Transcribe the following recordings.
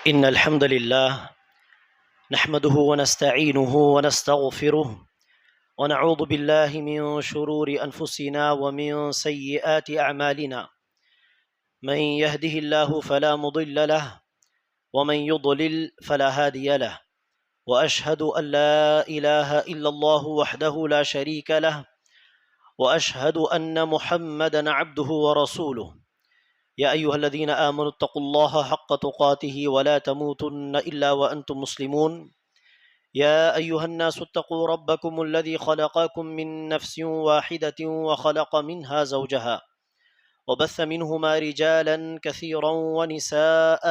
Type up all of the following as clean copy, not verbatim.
إن الحمد لله نحمده ونستعينه ونستغفره ونعوذ بالله من شرور أنفسنا ومن سيئات أعمالنا. من يهده الله فلا مضل له ومن يضلل فلا هادي له، وأشهد أن لا إله إلا الله وحده لا شريك له، وأشهد أن محمدا عبده ورسوله. يا أيها الذين آمنوا اتقوا الله حق تقاته ولا تموتن إلا وأنتم مسلمون. يا أيها الناس اتقوا ربكم الذي خلقكم من نفس واحدة وخلق منها زوجها وبث منهما رجالا كثيرا ونساء،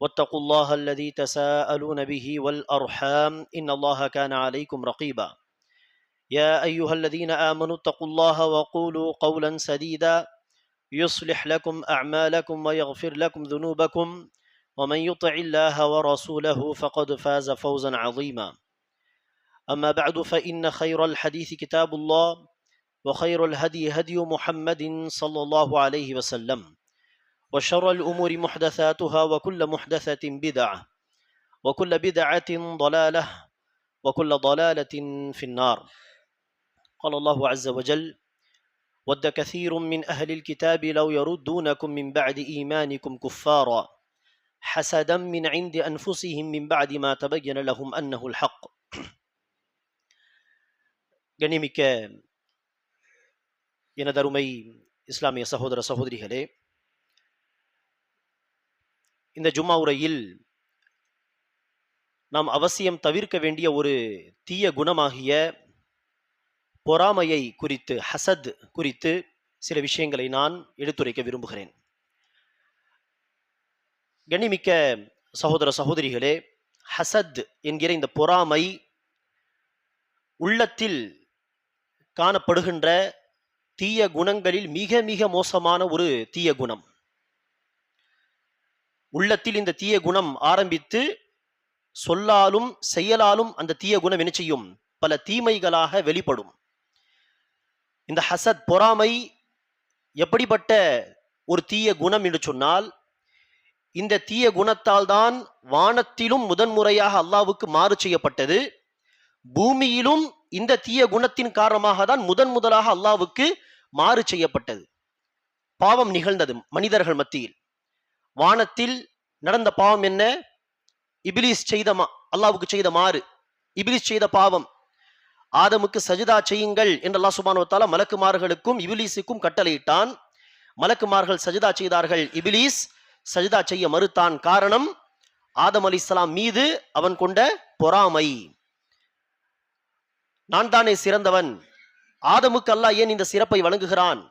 واتقوا الله الذي تساءلون به والأرحام إن الله كان عليكم رقيبا. يا أيها الذين آمنوا اتقوا الله وقولوا قولا سديدا يصلح لكم أعمالكم ويغفر لكم ذنوبكم، ومن يطع الله ورسوله فقد فاز فوزا عظيما. أما بعد، فإن خير الحديث كتاب الله، وخير الهدي هدي محمد صلى الله عليه وسلم، وشر الأمور محدثاتها، وكل محدثة بدعة، وكل بدعة ضلالة، وكل ضلالة في النار. قال الله عز وجل: ود كثير من أهل الكتاب لو يردونكم من بعد إيمانكم كفارا حسدا من عند أنفسهم من بعد ما تبين لهم أنه الحق. கண்ணியமிக்க எனதருமை இஸ்லாமிய சகோதர சகோதரிகளே, இந்த ஜும்மா உரையில் நாம் அவசியம் தவிர்க்க வேண்டிய ஒரு தீய குணமாகிய பொறாமையை குறித்து, ஹசத் குறித்து சில விஷயங்களை நான் எடுத்துரைக்க விரும்புகிறேன். கண்ணியமிக்க சகோதர சகோதரிகளே, ஹசத் என்கிற இந்த பொறாமை உள்ளத்தில் காணப்படுகின்ற தீய குணங்களில் மிக மிக மோசமான ஒரு தீய குணம். உள்ளத்தில் இந்த தீய குணம் ஆரம்பித்து சொல்லாலும் செயலாலும் அந்த தீய குணம் என்ன செய்யும்? பல தீமைகளாக வெளிப்படும். இந்த ஹசத், பொறாமை எப்படிப்பட்ட ஒரு தீய குணம் என்று சொன்னால், இந்த தீய குணத்தால் தான் வானத்திலும் முதன்முறையாக அல்லாஹ்வுக்கு மாறு செய்யப்பட்டது, பூமியிலும் இந்த தீய குணத்தின் காரணமாக தான் முதலாக அல்லாஹ்வுக்கு மாறு செய்யப்பட்டது. பாவம் நிகழ்ந்தது மனிதர்கள் மத்தியில். வானத்தில் நடந்த பாவம் என்ன? இபிலிஸ் செய்த அல்லாஹ்வுக்கு செய்த மாறு, இபிலிஸ் செய்த பாவம். ஆதமுக்கு சஜிதா செய்யுங்கள் என்று அல்லாஹ் சுப்ஹானஹு வ தஆலா மலக்குமார்களுக்கும் இபிலிஸுக்கும் கட்டளையிட்டான். மலக்குமார்கள் சஜிதா செய்தார்கள், இபிலிஸ் சஜிதா செய்ய மறுத்தான். காரணம், ஆதம் அலைஹிஸ்ஸலாம் மீது அவன் கொண்ட பொறாமை. நான் தானே சிறந்தவன், ஆதமுக்கு அல்லாஹ் ஏன் இந்த சிறப்பை வழங்குகிறான்?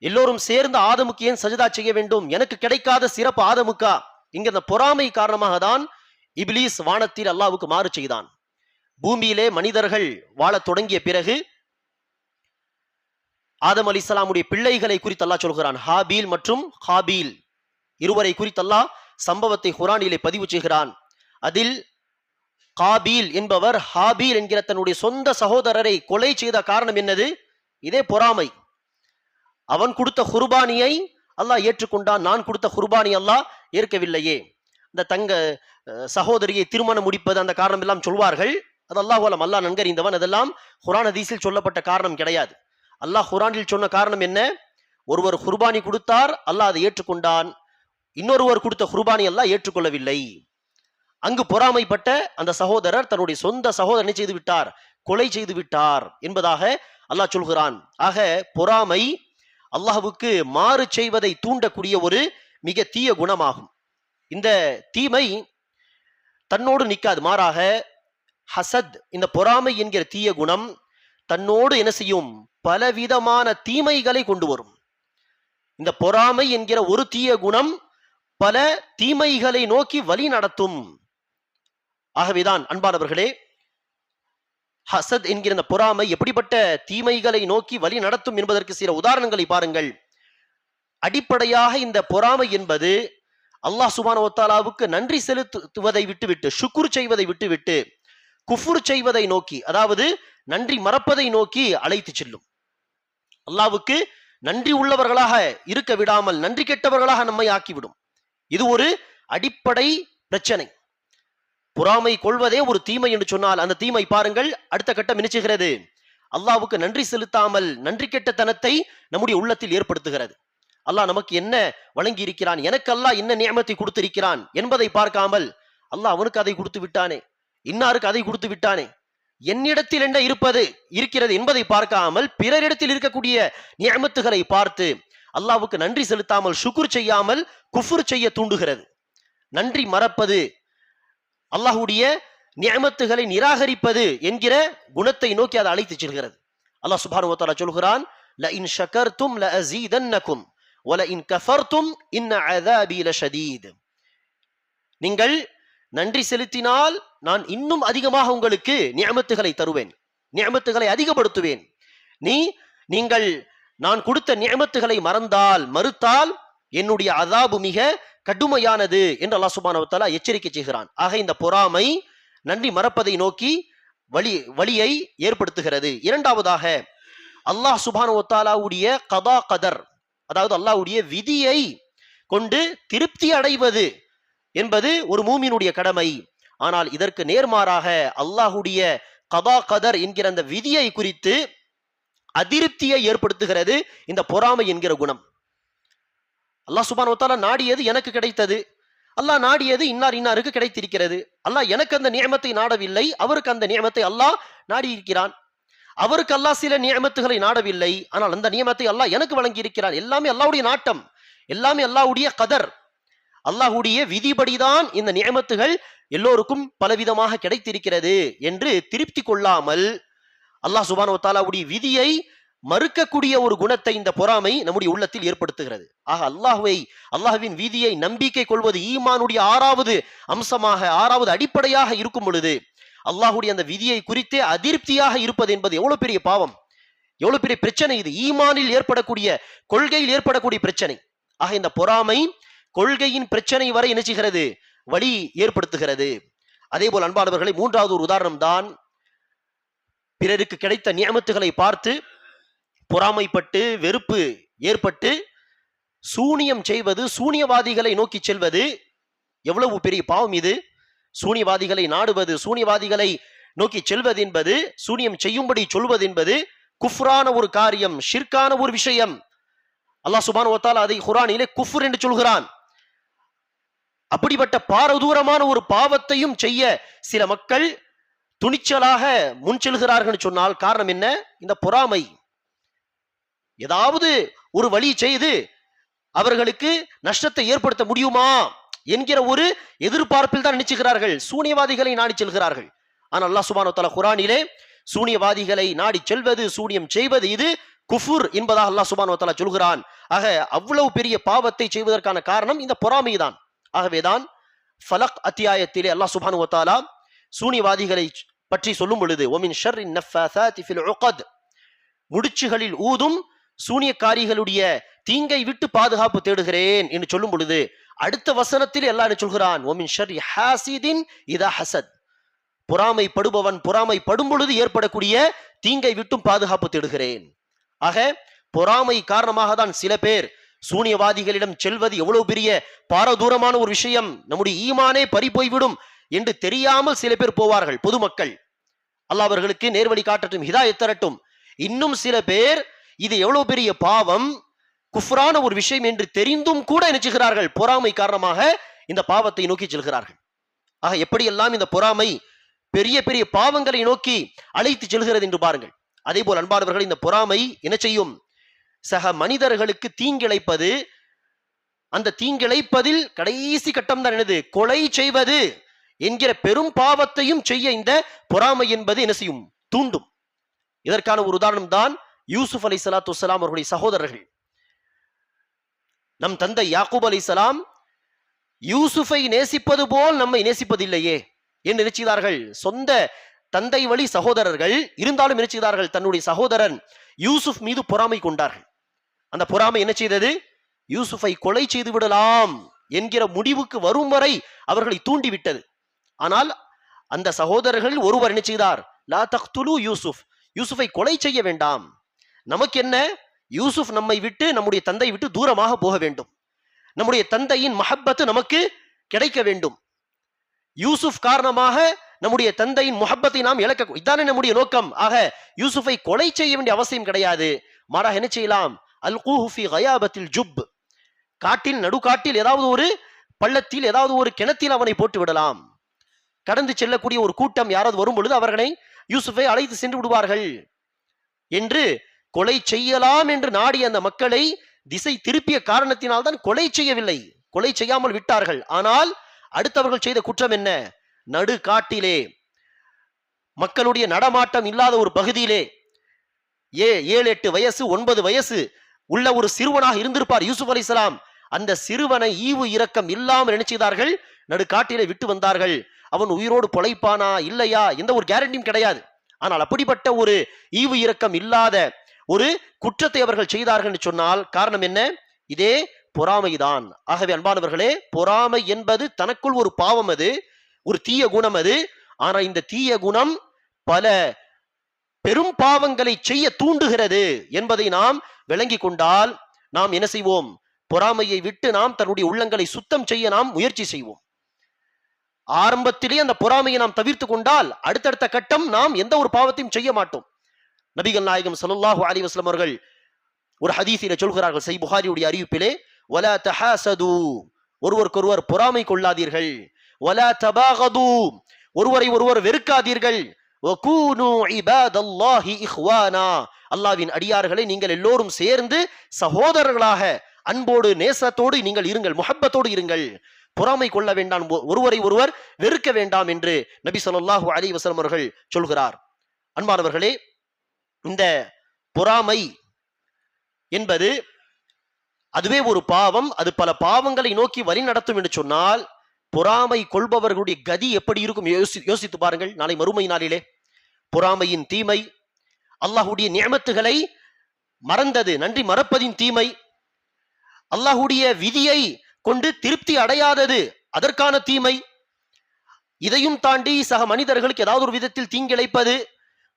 எல்லோரும் சேர்ந்து ஆதமுக்கு ஏன் சஜிதா செய்ய வேண்டும்? எனக்கு கிடைக்காத சிறப்பு ஆதமுக்கா? இங்க இந்த பொறாமை காரணமாக தான் இபிலிஸ் வானத்தில் அல்லாஹ்வுக்கு மாறு செய்தான். பூமியிலே மனிதர்கள் வாழத் தொடங்கிய பிறகு ஆதம் அலைஹிஸ்ஸலாமுடைய பிள்ளைகளை குறித்து அல்லாஹ் சொல்கிறான். ஹாபீல் மற்றும் ஹாபீல் இருவரை குறித்து அல்லாஹ் சம்பவத்தை குர்ஆனிலே பதிவு செய்கிறான். அதில் காபீல் என்பவர் ஹாபீல் என்கிற தன்னுடைய சொந்த சகோதரரை கொலை செய்த காரணம் என்னது? இதே பொறாமை. அவன் கொடுத்த குர்பானியை அல்லாஹ் ஏற்றுக்கொண்டான், நான் கொடுத்த குர்பானி அல்லாஹ் ஏற்கவில்லையே. இந்த தங்க சகோதரியை திருமணம் முடிப்பது அந்த காரணம் எல்லாம் சொல்வார்கள். அது அல்லாஹ் அல்லாஹ் நன்கறிந்தவன். அதெல்லாம் குர்ஆன் ஹதீஸில் சொல்லப்பட்ட காரணம் கிடையாது. அல்லாஹ் குர்ஆனில் சொன்ன காரணம் என்ன? ஒருவர் குர்பானி கொடுத்தார், அல்லாஹ் அதை ஏற்றுக்கொண்டான். இன்னொருவர் கொடுத்த குர்பானி அல்லாஹ் ஏற்றுக்கொள்ளவில்லை. அங்கு பொறாமைப்பட்ட அந்த சகோதரர் தன்னுடைய சொந்த சகோதரனை செய்து விட்டார், கொலை செய்து விட்டார் என்பதாக அல்லாஹ் சொல்கிறான். ஆக பொறாமை அல்லாஹ்வுக்கு மாறு செய்வதை தூண்டக்கூடிய ஒரு மிக தீய குணமாகும். இந்த தீமை தன்னோடு நிற்காது, மாறாக ஹசத், இந்த பொறாமை என்கிற தீய குணம் தன்னோடு என்ன செய்யும்? பலவிதமான தீமைகளை கொண்டு வரும். இந்த பொறாமை என்கிற ஒரு தீய குணம் பல தீமைகளை நோக்கி வழி நடத்தும். ஆகவேதான் அன்பானவர்களே, ஹசத் என்கிற இந்த பொறாமை எப்படிப்பட்ட தீமைகளை நோக்கி வழி நடத்தும் என்பதற்கு சில உதாரணங்களை பாருங்கள். அடிப்படையாக இந்த பொறாமை என்பது அல்லாஹ் சுப்ஹானஹு வ தஆலாவுக்கு நன்றி செலுத்துவதை விட்டுவிட்டு, ஷுக்ர் செய்வதை விட்டுவிட்டு, குஃப்ர் செய்வதை நோக்கி, அதாவது நன்றி மறப்பதை நோக்கி அழைத்து செல்லும். அல்லாஹ்வுக்கு நன்றி உள்ளவர்களாக இருக்க விடாமல் நன்றி கெட்டவர்களாக நம்மை ஆக்கிவிடும். இது ஒரு அடிப்படை பிரச்சனை. பொறாமை கொள்வதே ஒரு தீமை என்று சொன்னால் அந்த தீமை பாருங்கள் அடுத்த கட்டம் நினைச்சுகிறது, அல்லாஹ்வுக்கு நன்றி செலுத்தாமல் நன்றி கெட்டத்தனத்தை நம்முடைய உள்ளத்தில் ஏற்படுத்துகிறது. அல்லாஹ் நமக்கு என்ன வழங்கி இருக்கிறான், எனக்கு அல்லாஹ் என்ன நியமத்தை கொடுத்திருக்கிறான் என்பதை பார்க்காமல், அல்லாஹ் அவனுக்கு அதை கொடுத்து விட்டானே, இன்னாருக்கு அதை கொடுத்து விட்டானே, என்னிடத்தில் என்ன இருக்கிறது என்பதை பார்க்காமல் பிறரிடத்தில் இருக்கக்கூடிய நியமத்துகளை பார்த்து அல்லாஹ்வுக்கு நன்றி செலுத்தாமல் ஷுக்ர் செய்யாமல் குஃப்ர் செய்ய தூண்டுகிறது. நன்றி மறப்பது, அல்லாஹ்வுடைய நியமத்துகளை நிராகரிப்பது என்கிற குணத்தை நோக்கி அதை அழைத்து செல்கிறது. அல்லாஹ் சுப்ஹானஹு வ தஆலா சொல்கிறான், ல இன் ஷகர்தும் ல அஸீதன்னகும் வ ல இன் கஃபர்தும் இன்ன அஸாபி லஷதீத். நீங்கள் நன்றி செலுத்தினால் நான் இன்னும் அதிகமாக உங்களுக்கு நியமத்துகளை தருவேன், நியமத்துகளை அதிகப்படுத்துவேன். நீங்கள் நான் கொடுத்த நியமத்துகளை மறுத்தால் என்னுடைய அஸாபு மிக கடுமையானது என்று அல்லாஹ் சுப்ஹானஹு வ தஆலா எச்சரிக்கை செய்கிறான். ஆக இந்த பொறாமை நன்றி மறப்பதை நோக்கி வழியை ஏற்படுத்துகிறது. இரண்டாவதாக அல்லாஹ் சுப்ஹானஹு வ தஆலாவுடைய கதா கதர், அதாவது அல்லாஹ்வுடைய விதியை கொண்டு திருப்தி அடைவது என்பது ஒரு மூமினுடைய கடமை. ஆனால் இதற்கு நேர்மாறாக அல்லாஹ்வுடைய கதா கதர் என்கிற அந்த விதியை குறித்து அதிருப்தியை ஏற்படுத்துகிறது இந்த பொறாமை என்கிற குணம். அல்லாஹ் சுப்ஹானஹு வ தஆலா நாடியது எனக்கு கிடைத்தது, அல்லாஹ் நாடியது இன்னாருக்கு கிடைத்திருக்கிறது. அல்லாஹ் எனக்கு அந்த நியமத்தை நாடவில்லை, அவருக்கு அந்த நியமத்தை அல்லாஹ் நாடி இருக்கிறான். அவருக்கு அல்லாஹ் சில நியமத்துகளை நாடவில்லை, ஆனால் அந்த நியமத்தை அல்லாஹ் எனக்கு வழங்கி இருக்கிறான். எல்லாமே அல்லாஹ்வுடைய நாட்டம், எல்லாமே அல்லாஹ்வுடைய கதர், அல்லாஹ்வுடைய விதிபடிதான் இந்த நியமத்துகள் எல்லோருக்கும் பலவிதமாக கிடைத்திருக்கிறது என்று திருப்தி கொள்ளாமல் அல்லாஹ் சுப்ஹானஹு வ தஆலாவுடைய விதியை மறுக்கக்கூடிய ஒரு குணத்தை இந்த பொறாமை நம்முடைய உள்ளத்தில் ஏற்படுத்துகிறது. ஆக அல்லாஹ்வின் விதியை நம்பிக்கை கொள்வது ஈமானுடைய ஆறாவது அம்சமாக, ஆறாவது அடிப்படையாக இருக்கும் பொழுது அல்லாஹ்வுடைய அந்த விதியை குறித்தே அதிருப்தியாக இருப்பது என்பது எவ்வளவு பெரிய பாவம், எவ்வளவு பெரிய பிரச்சனை. இது ஈமானில் ஏற்படக்கூடிய, கொள்கையில் ஏற்படக்கூடிய பிரச்சனை. ஆக இந்த பொறாமை கொள்கையின் பிரச்சனை வரை என்ன செய்கிறது, வழி ஏற்படுத்துகிறது. அதே போல் அன்பானவர்களை, மூன்றாவது ஒரு உதாரணம் தான், பிறருக்கு கிடைத்த நியமத்துகளை பார்த்து பொறாமைப்பட்டு வெறுப்பு ஏற்பட்டு சூனியம் செய்வது, சூனியவாதிகளை நோக்கி செல்வது எவ்வளவு பெரிய பாவம் இது. சூனியவாதிகளை நாடுவது, சூனியவாதிகளை நோக்கி செல்வது என்பது, சூனியம் செய்யும்படி சொல்வது என்பது குஃப்ரான ஒரு காரியம், ஷிர்கான ஒரு விஷயம். அல்லாஹ் சுப்ஹானஹு வ தஆலா அதை குர்ஆனிலே குஃப்ர் என்று சொல்கிறான். அப்படிப்பட்ட பாரதூரமான ஒரு பாவத்தையும் செய்ய சில மக்கள் துணிச்சலாக முன் செல்கிறார்கள் சொன்னால் காரணம் என்ன? இந்த பொறாமை. ஏதாவது ஒரு வழி செய்து அவர்களுக்கு நஷ்டத்தை ஏற்படுத்த முடியுமா என்கிற ஒரு எதிர்பார்ப்பில் தான் நினைச்சுகிறார்கள், சூனியவாதிகளை நாடி செல்கிறார்கள். ஆனால் அல்லாஹ் சுப்ஹானஹு வ தஆலா குர்ஆனிலே சூனியவாதிகளை நாடி செல்வது, சூனியம் செய்வது இது குஃபுர் என்பதாக அல்லாஹ் சுப்ஹானஹு வ தஆலா சொல்கிறான். ஆக அவ்வளவு பெரிய பாவத்தை செய்வதற்கான காரணம் இந்த பொறாமை தான். ஆகவேதான் ஃபலக் அத்தியாயத்திலே அல்லாஹ் சுப்ஹானஹு வ தஆலா சூனியவாதிகளை பற்றி சொல்லும் பொழுது ஒமின் ஷர்ரின் நஃபாசாத்தி ஃபில் உகத், முடிச்சுகளில் ஊதும் சூனியக்காரிகளுடைய தீங்கை விட்டு பாதுகாப்பு தேடுகிறேன் என்று சொல்லும் பொழுது அடுத்த வசனத்தில் எல்லாம் சொல்கிறான், ஒமின் ஷர்ரி ஹாசிதின் இதா ஹசத், பொறாமைப்படுபவன் பொறாமைப்படும் பொழுது ஏற்படக்கூடிய தீங்கை விட்டும் பாதுகாப்பு தேடுகிறேன். ஆக பொறாமை காரணமாக தான் சில பேர் சூனியவாதிகளிடம் செல்வது எவ்வளவு பெரிய பாரதூரமான ஒரு விஷயம், நம்முடைய ஈமானே பறி போய்விடும் என்று தெரியாமல் சில பேர் போவார்கள், பொதுமக்கள். அல்லாஹ் அவர்களுக்கு நேர்வழி காட்டட்டும், ஹிதாயத் தரட்டும். இன்னும் சில பேர் இது எவ்வளவு பெரிய பாவம், குஃப்ரான ஒரு விஷயம் என்று தெரிந்தும் கூட நினைச்சுகிறார்கள், பொறாமை காரணமாக இந்த பாவத்தை நோக்கி செல்கிறார்கள். ஆக எப்படியெல்லாம் இந்த பொறாமை பெரிய பெரிய பாவங்களை நோக்கி அழைத்து செல்கிறது என்று பாருங்கள். அதே போல் அன்பானவர்கள், இந்த பொறாமை என்ன செய்யும்? சக மனிதர்களுக்கு தீங்கிழைப்பது, அந்த தீங்கிழைப்பதில் கடைசி கட்டம் தான் என்னது? கொலை செய்வது என்கிற பெரும் பாவத்தையும் செய்ய இந்த பொறாமை என்பது என்ன செய்யும்? தூண்டும். இதற்கான ஒரு உதாரணம் தான் யூசுப் அலைஹிஸ்ஸலாத்து வஸ்ஸலாம் அவர்களுடைய சகோதரர்கள். நம் தந்தை யாக்கூப் அலைஹிஸ்ஸலாம் யூசுஃபை நேசிப்பது போல் நம்மை நேசிப்பதில்லையே என்று நினைச்சார்கள். சொந்த தந்தை வழி சகோதரர்கள் இருந்தாலும் நினைச்சார்கள், தன்னுடைய சகோதரன் யூசுப் மீது பொறாமை கொண்டார்கள். அந்த பொறாமை என்ன செய்தது? யூசுஃபை கொலை செய்து விடலாம் என்கிற முடிவுக்கு வரும் வரை அவர்களை தூண்டிவிட்டது. ஆனால் அந்த சகோதரர்கள் ஒருவர் என்ன செய்தார்? லா தக்துலு யூசுப், யூசுஃபை கொலை செய்ய வேண்டாம், நமக்கு என்ன, யூசுப் நம்மை விட்டு, நம்முடைய தந்தை விட்டு தூரமாக போக வேண்டும், நம்முடைய தந்தையின் மஹப்பத்து நமக்கு கிடைக்க வேண்டும். யூசுப் காரணமாக நம்முடைய தந்தையின் முஹப்பத்தை நாம் இழக்க, இதானே நம்முடைய நோக்கம். ஆக யூசுஃபை கொலை செய்ய வேண்டிய அவசியம் கிடையாது. மாறாக என்ன செய்யலாம்? அல்கூஹு ஃபீ கயாபத்தில் ஜுப், காட்டில் நடுக்காட்டில் ஏதாவது ஒரு பள்ளத்தில் ஏதாவது ஒரு கிணத்தில் அவனை போட்டு விடலாம். கடந்து செல்லக்கூடிய ஒரு கூட்டம் யாராவது வரும் பொழுது அவர்களை யூசுஃபை அழைத்து சென்று விடுவார்கள் என்று கொலை செய்யலாம் என்று நாடிய அந்த மக்களை திசை திருப்பிய காரணத்தினால் தான் கொலை செய்யவில்லை, கொலை செய்யாமல் விட்டார்கள். ஆனால் அடுத்தவர்கள் செய்த குற்றம் என்ன? நடு காட்டிலே மக்களுடைய நடமாட்டம் இல்லாத ஒரு பகுதியிலே 7-8 வயசு 9 வயசு உள்ள ஒரு சிறுவனாக இருந்திருப்பார் யூசுப் அலைஹிஸ்ஸலாம். அந்த சிறுவனை ஈவு இரக்கம் இல்லாமல் நினைச்சார்கள், நடு காட்டிலே விட்டு வந்தார்கள். அவன் உயிரோடு பொழைப்பானா இல்லையா எந்த ஒரு கேரண்டியும் கிடையாது. ஆனால் அப்படிப்பட்ட ஒரு ஈவு இரக்கம் இல்லாத ஒரு குற்றத்தை அவர்கள் செய்தார்கள் என்று சொன்னால் காரணம் என்ன? இதே பொறாமைதான். ஆகவே அன்பானவர்களே, பொறாமை என்பது தனக்குள் ஒரு பாவம், அது ஒரு தீய குணம் அது. ஆனா இந்த தீய குணம் பல பெரும் பாவங்களை செய்ய தூண்டுகிறது என்பதை நாம் விளங்கி கொண்டால் நாம் என்ன செய்வோம்? பொறாமையை விட்டு நாம் தன்னுடைய உள்ளங்களை சுத்தம் செய்ய நாம் முயற்சி செய்வோம். ஆரம்பத்திலே அந்த பொறாமையை நாம் தவிர்த்து கொண்டால் அடுத்தடுத்த கட்டம் நாம் எந்த ஒரு பாவத்தையும் செய்ய மாட்டோம். நபிகள் நாயகம் ஸல்லல்லாஹு அலைஹி வஸல்லம் அவர்கள் ஒரு ஹதீஸிலே சொல்கிறார்கள், சஹீஹ் புகாரியுடைய அறிவிப்பிலே, வலா தஹாசது, ஒருவருக்கொருவர் பொறாமை கொள்ளாதீர்கள், வலா தபாகது, ஒருவரை ஒருவர் வெறுக்காதீர்கள், வகூனு இபாதல்லாஹி இஹ்வானா, அல்லாஹ்வின் அடியார்களை நீங்கள் எல்லோரும் சேர்ந்து சகோதரர்களாக அன்போடு நேசத்தோடு நீங்கள் இருங்கள், முஹப்பத்தோடு இருங்கள், பொறாமை கொள்ள வேண்டாம், ஒருவரை ஒருவர் வெறுக்க வேண்டாம் என்று நபி ஸல்லல்லாஹு அலைஹி வஸல்லம் அவர்கள் சொல்கிறார். அன்பானவர்களே, இந்த பொறாமை என்பது அதுவே ஒரு பாவம். அது பல பாவங்களை நோக்கி வழி நடத்தும் என்று சொன்னால் பொறாமை கொள்பவர்களுடைய கதி எப்படி இருக்கும் யோசித்து பாருங்கள். நாளை மறுமை நாளிலே பொறாமையின் தீமை, அல்லாஹ்வுடைய நிஅமத்துகளை மறந்தது, நன்றி மறப்பதின் தீமை, அல்லாஹ்வுடைய விதியை கொண்டு திருப்தி அடையாதது அதற்கான தீமை, இதையும் தாண்டி சக மனிதர்களுக்கு ஏதாவது ஒரு விதத்தில் தீங்கிழைப்பது,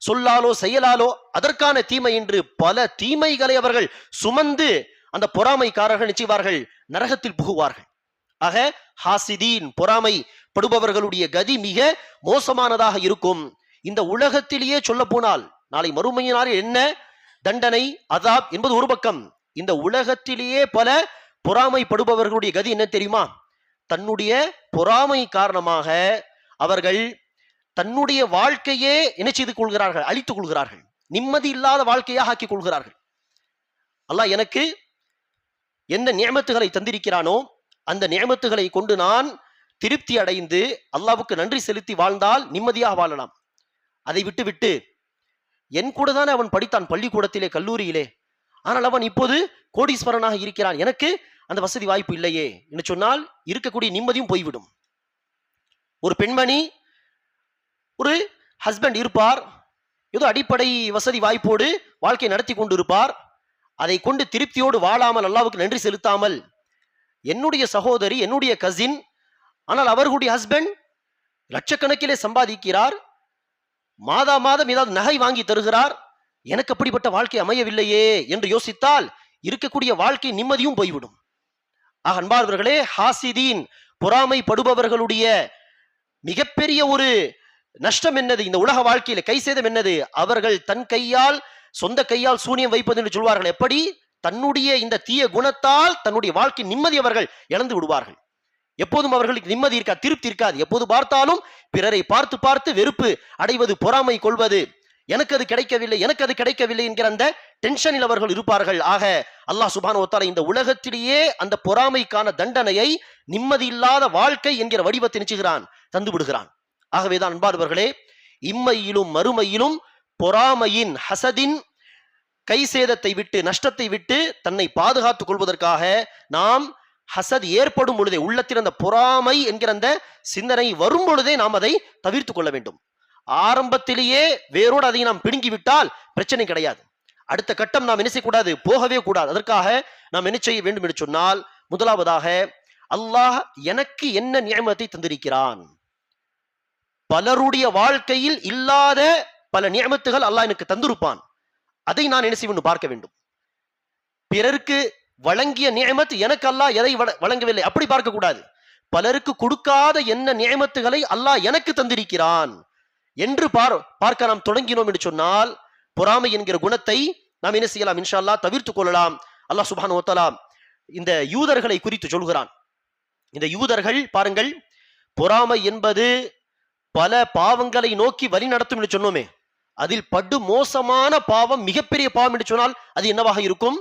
சொல்லாலோ செயலாலோ அதற்கான தீமை என்று பல தீமைகளை அவர்கள் சுமந்து அந்த பொறாமைக்காரர்கள் நிச்சயவார்கள் நரகத்தில் புகுவார்கள். ஆக ஹாசிதீன், பொறாமை படுபவர்களுடைய கதி மிக மோசமானதாக இருக்கும். இந்த உலகத்திலேயே சொல்ல போனால் நாளை மறுமையினால் என்ன தண்டனை அதாப் என்பது ஒரு பக்கம், இந்த உலகத்திலேயே பல பொறாமைப்படுபவர்களுடைய கதி என்ன தெரியுமா? தன்னுடைய பொறாமை காரணமாக அவர்கள் தன்னுடைய வாழ்க்கையே என்ன செய்து கொள்கிறார்கள்? அழித்துக் கொள்கிறார்கள், நிம்மதி இல்லாத வாழ்க்கையாக ஆக்கிக் கொள்கிறார்கள். அல்லாஹ் எனக்கு எந்த நியமத்துகளை தந்திருக்கிறானோ அந்த நியமத்துகளை கொண்டு நான் திருப்தி அடைந்து அல்லாஹ்வுக்கு நன்றி செலுத்தி வாழ்ந்தால் நிம்மதியாக வாழலாம். அதை விட்டுவிட்டு என் கூட தானே அவன் படித்தான் பள்ளிக்கூடத்திலே கல்லூரியிலே, ஆனால் அவன் இப்போது கோடீஸ்வரனாக இருக்கிறான், எனக்கு அந்த வசதி வாய்ப்பு இல்லையே என்று சொன்னால் இருக்கக்கூடிய நிம்மதியும் போய்விடும். ஒரு பெண்மணி, ஒரு ஹஸ்பண்ட் இருப்பார், ஏதோ அடிப்படை வசதி வாய்ப்போடு வாழ்க்கை நடத்தி கொண்டு இருப்பார், அதை கொண்டு திருப்தியோடு வாழாமல் அல்லாஹ்வுக்கு நன்றி செலுத்தாமல், என்னுடைய சகோதரி, என்னுடைய கசின், ஆனால் அவர்களுடைய ஹஸ்பண்ட் லட்சக்கணக்கிலே சம்பாதிக்கிறார், மாதா மாதம் ஏதாவது நகை வாங்கி தருகிறார், எனக்கு அப்படிப்பட்ட வாழ்க்கை அமையவில்லையே என்று யோசித்தால் இருக்கக்கூடிய வாழ்க்கை நிம்மதியும் போய்விடும். ஆக அன்பார்வர்களே, ஹாசிதீன் பொறாமை படுபவர்களுடைய மிகப்பெரிய ஒரு நஷ்டம் என்னது? இந்த உலக வாழ்க்கையில கை சேதம் என்னது? அவர்கள் தன் கையால், சொந்த கையால் சூனியம் வைப்பது என்று சொல்வார்கள். எப்படி? தன்னுடைய இந்த தீய குணத்தால் தன்னுடைய வாழ்க்கை நிம்மதி அவர்கள் இழந்து விடுவார்கள். எப்போதும் அவர்களுக்கு நிம்மதி இருக்காது, திருப்தி இருக்காது. எப்போது பார்த்தாலும் பிறரை பார்த்து பார்த்து வெறுப்பு அடைவது, பொறாமை கொள்வது, எனக்கு அது கிடைக்கவில்லை, எனக்கு அது கிடைக்கவில்லை என்கிற அந்த டென்ஷனில் அவர்கள் இருப்பார்கள். ஆக அல்லாஹ் சுப்ஹானஹு வ தஆலா இந்த உலகத்திலேயே அந்த பொறாமைக்கான தண்டனையை நிம்மதி இல்லாத வாழ்க்கை என்கிற வடிவத்தை நிச்சயிக்கிறான், தந்து விடுகிறான். ஆகவேதான் அன்பார்வர்களே, இம்மையிலும் மறுமையிலும் பொறாமையின், ஹசதின் கை சேதத்தை விட்டு, நஷ்டத்தை விட்டு தன்னை பாதுகாத்துக் கொள்வதற்காக நாம் ஹசத் ஏற்படும் பொழுதே, உள்ளத்தில் அந்த பொறாமை என்கிற அந்த சிந்தனை வரும் பொழுதே நாம் அதை தவிர்த்து கொள்ள வேண்டும். ஆரம்பத்திலேயே வேரோடு அதை நாம் பிடுங்கி விட்டால் பிரச்சனை கிடையாது. அடுத்த கட்டம் நாம் என்ன செய்யக்கூடாது? போகவே கூடாது. அதற்காக நாம் என்ன செய்ய வேண்டும் என்று சொன்னால், முதலாவதாக அல்லாஹ் எனக்கு என்ன நியமத்தை தந்திருக்கிறான், பலருடைய வாழ்க்கையில் இல்லாத பல நியமத்துகள் அல்லாஹ் எனக்கு தந்திருப்பான், அதை நான் என்ன செய்ய பார்க்க வேண்டும். பிறருக்கு வழங்கிய நியமத் எனக்கு அல்லாஹ் எதை வழங்கவில்லை அப்படி பார்க்க கூடாது. பலருக்கு கொடுக்காத என்ன நியமத்துகளை அல்லாஹ் எனக்கு தந்திருக்கிறான் என்று பார்க்க நாம் தொடங்கினோம் என்று சொன்னால் பொறாமை என்கிற குணத்தை நாம் என்ன செய்யலாம்? இன்ஷா அல்லாஹ் தவிர்த்து கொள்ளலாம். அல்லாஹ் சுப்ஹானஹு வ தஆலா இந்த யூதர்களை குறித்து சொல்கிறான். இந்த யூதர்கள் பாருங்கள், பொறாமை என்பது பல பாவங்களை நோக்கி வழி நடத்தும் என்று சொன்னோமே, அதில் படு மோசமான பாவம், மிகப்பெரிய பாவம் என்று சொன்னால் அது என்னவாக இருக்கும்?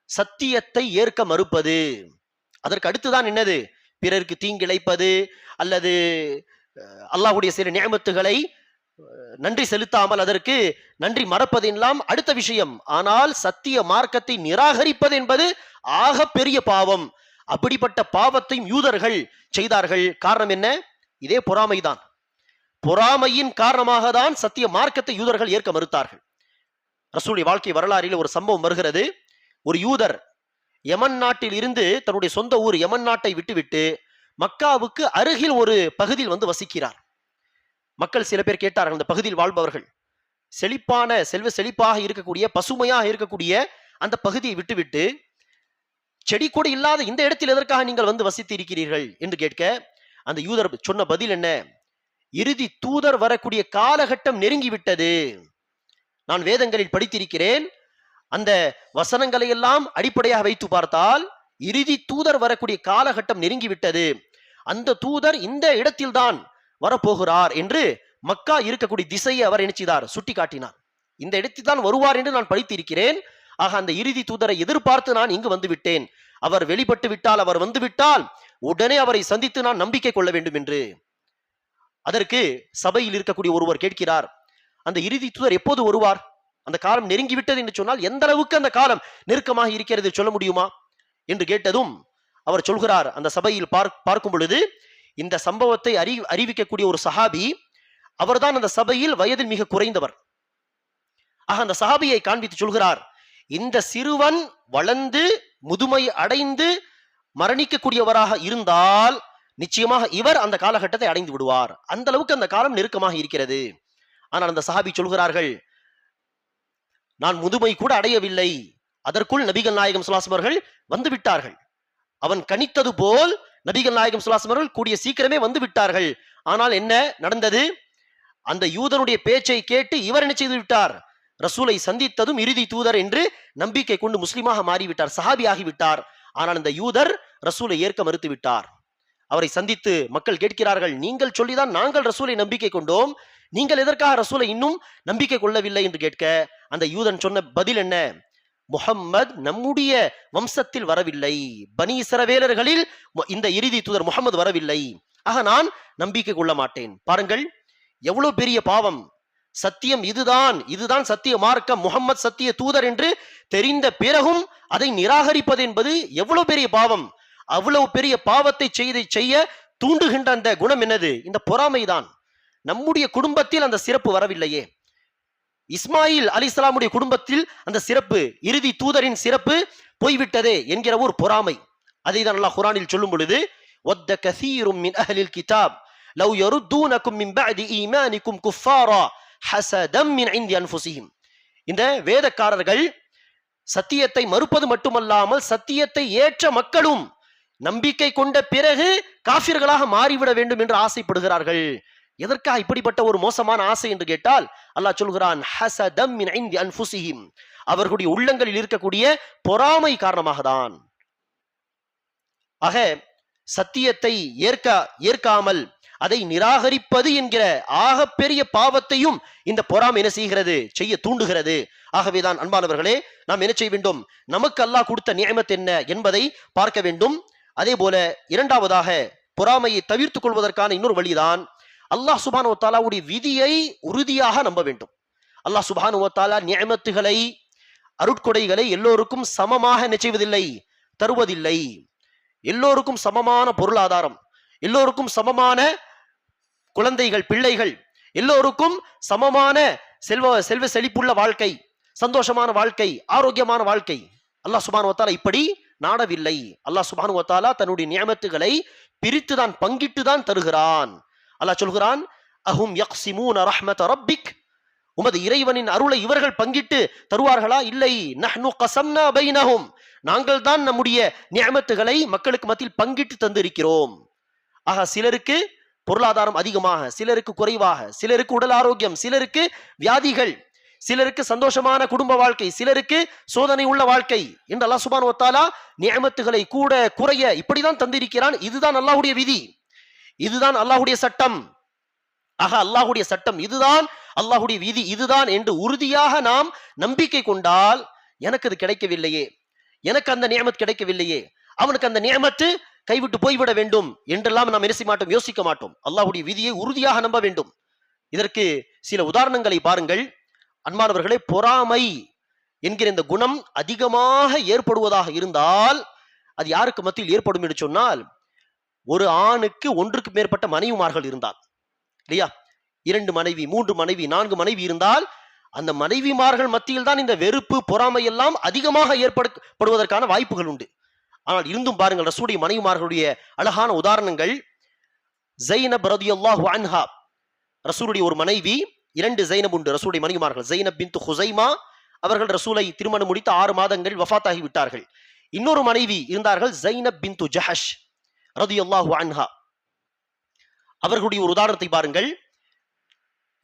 சத்தியத்தை ஏற்க மறுப்பது. அதற்கு அடுத்துதான் என்னது? பிறருக்கு தீங்கிழைப்பது, அல்லது அல்லாஹ்வுடைய சில நியமத்துகளை நன்றி செலுத்தாமல் அதற்கு நன்றி மறப்பது எல்லாம் அடுத்த விஷயம். ஆனால் சத்திய மார்க்கத்தை நிராகரிப்பது என்பது ஆக பெரிய பாவம். அப்படிப்பட்ட பாவத்தையும் யூதர்கள் செய்தார்கள். காரணம் என்ன? இதே பொறாமைதான். பொறாமையின் காரணமாக தான் சத்திய மார்க்கத்தை யூதர்கள் ஏற்க மறுத்தார்கள். ரசூலுடைய வாழ்க்கை வரலாறில் ஒரு சம்பவம் வருகிறது. ஒரு யூதர் யமன் நாட்டில் இருந்து தன்னுடைய சொந்த ஊர் யமன் நாட்டை விட்டுவிட்டு மக்காவுக்கு அருகில் ஒரு பகுதியில் வந்து வசிக்கிறார். மக்கள் சில பேர் கேட்டார்கள், அந்த பகுதியில் வாழ்பவர்கள், செழிப்பான செல்வ செழிப்பாக இருக்கக்கூடிய பசுமையாக இருக்கக்கூடிய அந்த பகுதியை விட்டுவிட்டு செடி கொடி இல்லாத இந்த இடத்தில் எதற்காக நீங்கள் வந்து வசித்து இருக்கிறீர்கள் என்று கேட்க, அந்த யூதர் சொன்ன பதில் என்ன? இறுதி தூதர் வரக்கூடிய காலகட்டம் நெருங்கிவிட்டது. நான் வேதங்களில் படித்திருக்கிறேன். அந்த வசனங்களை எல்லாம் அடிப்படையாக வைத்து பார்த்தால் இறுதி தூதர் வரக்கூடிய காலகட்டம் நெருங்கிவிட்டது. அந்த தூதர் இந்த இடத்தில்தான் வரப்போகிறார் என்று மக்கா இருக்கக்கூடிய திசையை அவர் நினைச்சார், சுட்டி காட்டினார். இந்த இடத்தில் தான் வருவார் என்று நான் படித்திருக்கிறேன். ஆக அந்த இறுதி தூதரை எதிர்பார்த்து நான் இங்கு வந்து விட்டேன். அவர் வெளிப்பட்டு விட்டால், அவர் வந்து விட்டால் உடனே அவரை சந்தித்து நான் நம்பிக்கை கொள்ள வேண்டும் என்று. அதற்கு சபையில் இருக்கக்கூடிய ஒருவர் கேட்கிறார், அந்த இறுதி தூதர் எப்போது வருவார்? அந்த காலம் நெருங்கிவிட்டது என்று சொன்னால் எந்த அளவுக்கு அந்த காலம் நெருக்கமாக இருக்கிறது சொல்ல முடியுமா என்று கேட்டதும் அவர் சொல்கிறார், அந்த சபையில் பார்க்கும் பொழுது இந்த சம்பவத்தை அறிவிக்கக்கூடிய ஒரு சஹாபி, அவர்தான் அந்த சபையில் வயதில் மிக குறைந்தவர். ஆக அந்த சஹாபியை காண்பித்து சொல்கிறார், இந்த சிறுவன் வளர்ந்து முதுமை அடைந்து மரணிக்கக்கூடியவராக இருந்தால் நிச்சயமாக இவர் அந்த காலகட்டத்தை அடைந்து விடுவார். அந்த அளவுக்கு அந்த காலம் நெருக்கமாக இருக்கிறது. ஆனால் அந்த சஹாபி சொல்கிறார்கள், நான் முதுமை கூட அடையவில்லை, அதற்குள் நபிகள் நாயகம் ஸல்லல்லாஹு அலைஹி வஸல்லம் அவர்கள் வந்து விட்டார்கள். அவன் கணித்தது போல் நபிகள் நாயகம் ஸல்லல்லாஹு அலைஹி வஸல்லம் அவர்கள் கூடிய சீக்கிரமே வந்து விட்டார்கள். ஆனால் என்ன நடந்தது? அந்த யூதனுடைய பேச்சை கேட்டு இவர் என்ன செய்து விட்டார்? ரசூலை சந்தித்ததும் இறுதி தூதர் என்று நம்பிக்கை கொண்டு முஸ்லிமாக மாறிவிட்டார், சஹாபி ஆகிவிட்டார். ஆனால் அந்த யூதர் ரசூலை ஏற்க மறுத்து விட்டார். அவரை சந்தித்து மக்கள் கேட்கிறார்கள், நீங்கள் சொல்லிதான் நாங்கள் ரசூலை நம்பிக்கை கொண்டோம், நீங்கள் எதற்காக ரசூலை இன்னும் நம்பிக்கை கொள்ளவில்லை என்று கேட்க, அந்த யூதன் சொன்ன பதில் என்ன? முஹம்மது நம்முடைய வம்சத்தில் வரவில்லை, பனி இஸ்ரவேலர்களில் இந்த இறுதி தூதர் முஹம்மது வரவில்லை, ஆக நான் நம்பிக்கை கொள்ள மாட்டேன். பாருங்கள் எவ்வளவு பெரிய பாவம். சத்தியம் இதுதான் சத்திய மார்க்கம், முஹம்மது சத்திய தூதர் என்று தெரிந்த பிறகும் அதை நிராகரிப்பது என்பது எவ்வளவு பெரிய பாவம். அவ்வளவு பெரிய பாவத்தை செய்ய தூண்டுகின்ற அந்த குணம் என்னது? இந்த பொறாமைதான். நம்முடைய குடும்பத்தில் அந்த சிறப்பு வரவில்லையே, இஸ்மாயில் அலைஹிஸ்ஸலாமுடைய குடும்பத்தில் அந்த சிறப்பு, இறுதி தூதரின் சிறப்பு போய்விட்டதே என்கிற ஒரு பொறாமை. அதை தான் அல்லாஹ் குர்ஆனில் சொல்லும் பொழுது, வத்த கஸீரும் மின் அஹ்லில் கிதாப் லவ் யருத்தூனகும் மின் பஅதி ஈமானிகும் குஃபாரா ஹஸதம் மின் இன்தி அன்ஃபுஸிஹிம். இந்த வேதக்காரர்கள் சத்தியத்தை மறுப்பது மட்டுமல்லாமல் சத்தியத்தை ஏற்ற மக்களும் நம்பிக்கை கொண்ட பிறகு காஃபிர்களாக மாறிவிட வேண்டும் என்று ஆசைப்படுகிறார்கள். எதற்காக இப்படிப்பட்ட ஒரு மோசமான ஆசை என்று கேட்டால், அல்லாஹ் சொல்கிறான், ஹஸதம் மின் இன்தி அன்ஃபுஸிஹிம், அவர்களுடைய உள்ளங்களில் இருக்கக்கூடிய பொறாமை காரணமாக தான். ஆக சத்தியத்தை ஏற்காமல் அதை நிராகரிப்பது என்கிற ஆகப்பெரிய பாவத்தையும் இந்த பொறாமை என்ன செய்கிறது? செய்ய தூண்டுகிறது. ஆகவேதான் அன்பானவர்களே, நாம் என்ன செய்ய வேண்டும்? நமக்கு அல்லாஹ் கொடுத்த நியமத் என்ன என்பதை பார்க்க வேண்டும். அதே போல இரண்டாவதாக பொறாமையை தவிர்த்துக் கொள்வதற்கான இன்னொரு வழிதான், அல்லாஹ் சுப்ஹானஹு வ தஆலாவுடைய விதியை உறுதியாக நம்ப வேண்டும். அல்லாஹ் சுப்ஹானஹு வ தஆலா நியமத்துகளை, அருட்கொடைகளை எல்லோருக்கும் சமமாக என்ன செய்வதில்லை? தருவதில்லை. எல்லோருக்கும் சமமான பொருளாதாரம், எல்லோருக்கும் சமமான குழந்தைகள், பிள்ளைகள், எல்லோருக்கும் சமமான செல்வ செழிப்புள்ள வாழ்க்கை, சந்தோஷமான வாழ்க்கை, ஆரோக்கியமான வாழ்க்கை அல்லாஹ் சுப்ஹானஹு வ தஆலா இப்படி நாடவில்லை. அல்லாஹ் சுப்ஹானஹு வ தஆலா தன்னுடைய நியமத்துகளை பிரித்துதான், பங்கிட்டுதான் தருகிறான். அல்லாஹ் சொல்கிறான், அஹும் யக்ஸிமூன ரஹ்மத ரப்பிக், உமது இறைவனின் அருளை இவர்கள் பங்கிட்டு தருவார்களா? இல்லை. நஹ்னு கஸம்னா பைனஹும், நாங்கள் தான் நம்முடைய நியமத்துகளை மக்களுக்கு மத்தியில் பங்கிட்டு தந்திருக்கிறோம். ஆக சிலருக்கு பொருளாதாரம் அதிகமாக, சிலருக்கு குறைவாக, சிலருக்கு உடல் ஆரோக்கியம், சிலருக்கு வியாதிகள், சிலருக்கு சந்தோஷமான குடும்ப வாழ்க்கை, சிலருக்கு சோதனை உள்ள வாழ்க்கை என்று அல்லாஹ் சுப்ஹானஹு வ தஆலா நிஅமத்துகளை கூட குறைய இப்படிதான் தந்திருக்கிறான். இதுதான் அல்லாஹ்வுடைய விதி, இதுதான் அல்லாஹ்வுடைய சட்டம். ஆக அல்லாஹ்வுடைய சட்டம் இதுதான், அல்லாஹ்வுடைய விதி இதுதான் என்று உறுதியாக நாம் நம்பிக்கை கொண்டால், எனக்கு அது கிடைக்கவில்லையே, எனக்கு அந்த நிஅமத் கிடைக்கவில்லையே, அவனுக்கு அந்த நிஅமத்து கைவிட்டு போய்விட வேண்டும் என்றெல்லாம் நாம் என்ன செய்ய மாட்டோம், யோசிக்க மாட்டோம். அல்லாஹ்வுடைய விதியை உறுதியாக நம்ப வேண்டும். இதற்கு சில உதாரணங்களை பாருங்கள். அன்பானவர்களே, பொறாமை என்கிற இந்த குணம் அதிகமாக ஏற்படுவதாக இருந்தால் அது யாருக்கு மத்தியில் ஏற்படும் என்று சொன்னால், ஒரு ஆணுக்கு ஒன்றுக்கு மேற்பட்ட மனைவிமார்கள் இருந்தால், இல்லையா, 2 மனைவி, 3 மனைவி, 4 மனைவி இருந்தால் அந்த மனைவிமார்கள் மத்தியில் தான் இந்த வெறுப்பு பொறாமை எல்லாம் அதிகமாக ஏற்படுவதற்கான வாய்ப்புகள் உண்டு. ஆனால் இருந்தும் பாருங்கள், ரசூலுடைய மனைவிமார்களுடைய அழகான உதாரணங்கள். ஸைனப் ரலியல்லாஹு அன்ஹா, ரசூலுடைய ஒரு மனைவி, 2 ஸைனப் உண்டு ரசூலுடைய மனைவிமார்கள். ஸைனப் பின்த் ஹுஸைமா அவர்கள் ரசூலை திருமணம் முடித்து 6 மாதங்கள் வஃபாத்தாகி விட்டார்கள். இன்னொரு மனைவி இருந்தார்கள், ஸைனப் பின்த் ஜஹஷ் ரலியல்லாஹு அன்ஹா. அவர்களுடைய ஒரு உதாரணத்தை பாருங்கள்.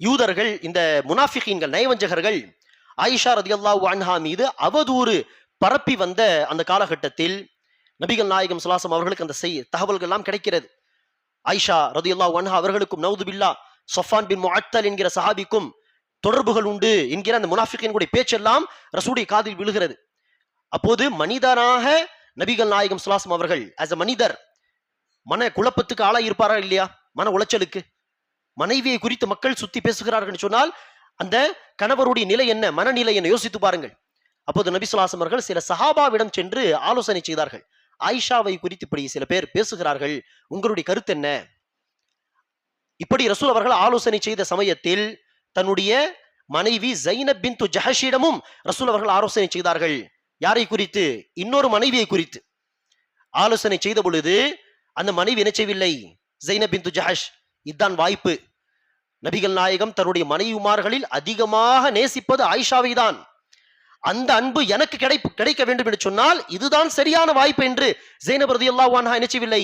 யூதர்கள், இந்த முனாஃபிகீன்கள், நயவஞ்சகர்கள் ஆயிஷா ரலியல்லாஹு அன்ஹா மீது அவதூறு பரப்பி வந்த அந்த காலகட்டத்தில் நபிகள் நாயகம் ஸல்லல்லாஹு அலைஹி வஸல்லம் அவர்களுக்கு அந்த தகவல்கள் எல்லாம் கிடைக்கிறது. ஆயிஷா ரலியல்லாஹு அன்ஹா அவர்களுக்கும் நவுது பில்லா ஸஃபான் பின் முஅத்தல் என்கிற சஹாபிக்கும் தொடர்புகள் உண்டு என்கிற அந்த முனாஃபிகீன்களுடைய பேச்செல்லாம் ரசூலுடைய காதில் விழுகிறது. அப்போது மனிதனாக நபிகள் நாயகம் ஸல்லல்லாஹு அலைஹி வஸல்லம் அவர்கள் as a மனிதர் மன குழப்பத்துக்கு ஆளாகி இருப்பாரா இல்லையா, மன உளைச்சலுக்கு. மனைவியை குறித்து மக்கள் சுத்தி பேசுகிறார்கள் சொன்னால் அந்த கணவருடைய நிலை என்ன, மனநிலை என்ன, யோசித்து பாருங்கள். அப்போது நபி ஸல்லல்லாஹு அலைஹி வஸல்லம் அவர்கள் சில சஹாபாவிடம் சென்று ஆலோசனை செய்தார்கள். ஆயிஷாவை குறித்து இப்படி சில பேர் பேசுகிறார்கள், உங்களுடைய கருத்து என்ன? இப்படி ரசூல் அவர்கள் ஆலோசனை செய்த சமயத்தில் தன்னுடைய மனைவி ஸைனப் பின்த் ஜஹஷிடமும் ரசூல் அவர்கள் ஆலோசனை செய்தார்கள். யாரை குறித்து? இன்னொரு மனைவியை குறித்து ஆலோசனை செய்த பொழுது அந்த மனைவி என்ன செய்யவில்லை, ஸைனப் பின்த் ஜஹஷ், இதுதான் வாய்ப்பு, நபிகள் நாயகம் தன்னுடைய மனைவிமார்களில் அதிகமாக நேசிப்பது ஆயிஷாவை தான், அந்த அன்பு எனக்கு கிடைக்க வேண்டும் என்று சொன்னால் இதுதான் சரியான வாய்ப்பு என்று ஸைனப் ரலியல்லாஹு அன்ஹா என்ன செய்யவில்லை,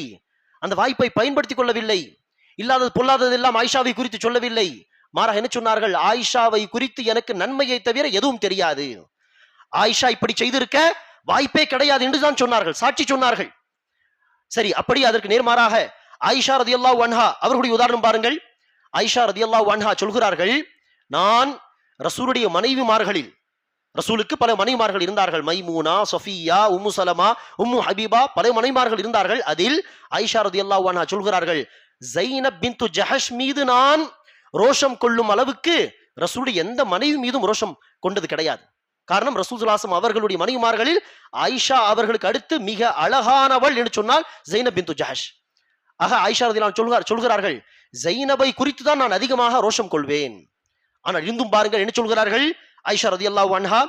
அந்த வாய்ப்பை பயன்படுத்திக் கொள்ளவில்லை. இல்லாதது பொல்லாதது எல்லாம் ஆயிஷாவை குறித்து சொல்லவில்லை. மாறாக என்ன சொன்னார்கள், ஆயிஷாவை குறித்து எனக்கு நன்மையை தவிர எதுவும் தெரியாது, ஆயிஷா இப்படி செய்திருக்க வாய்ப்பே கிடையாது என்றுதான் சொன்னார்கள், சாட்சி சொன்னார்கள். சரி, அப்படி அதற்கு நேர்மாறாக ஆயிஷா ரலியல்லாஹு அன்ஹா அவர்களுடைய உதாரணம் பாருங்கள். ஆயிஷா ரலியல்லாஹு அன்ஹா சொல்கிறார்கள், நான் ரசூலுடைய மனைவிமார்களில், ரசூலுக்கு பல மனைவிமார்கள் இருந்தார்கள், மைமூனா, சஃபியா, உம்மு சலமா, உம்மு ஹபீபா, பல மனைவிமார்கள் இருந்தார்கள். அதில் ஆயிஷா ரலியல்லாஹு அன்ஹா சொல்கிறார்கள், ஸைனப் பின்த் ஜஹஷ் மீது நான் ரோஷம் கொள்ளும் அளவுக்கு ரசூலுடைய எந்த மனைவி மீதும் ரோஷம் கொண்டது கிடையாது. காரணம், ரசூல் ஸல்லல்லாஹு அலைஹி வஸல்லம் அவர்களுடைய மனைவிமார்களில் ஆயிஷா அவர்களுக்கு அடுத்து மிக அழகானவள் என்று சொன்னால் ஸைனப் பின்த் ஜஹஷ். ஆக ஆயிஷா ரலியல்லாஹு அன்ஹா சொல்கிறார்கள், ஸைனபை குறித்து தான் நான் அதிகமாக ரோஷம் கொள்வேன். ஆனால் இருந்தும் பாருங்கள் என்ன சொல்கிறார்கள் ஆயிஷா ரலியல்லாஹு அன்ஹா,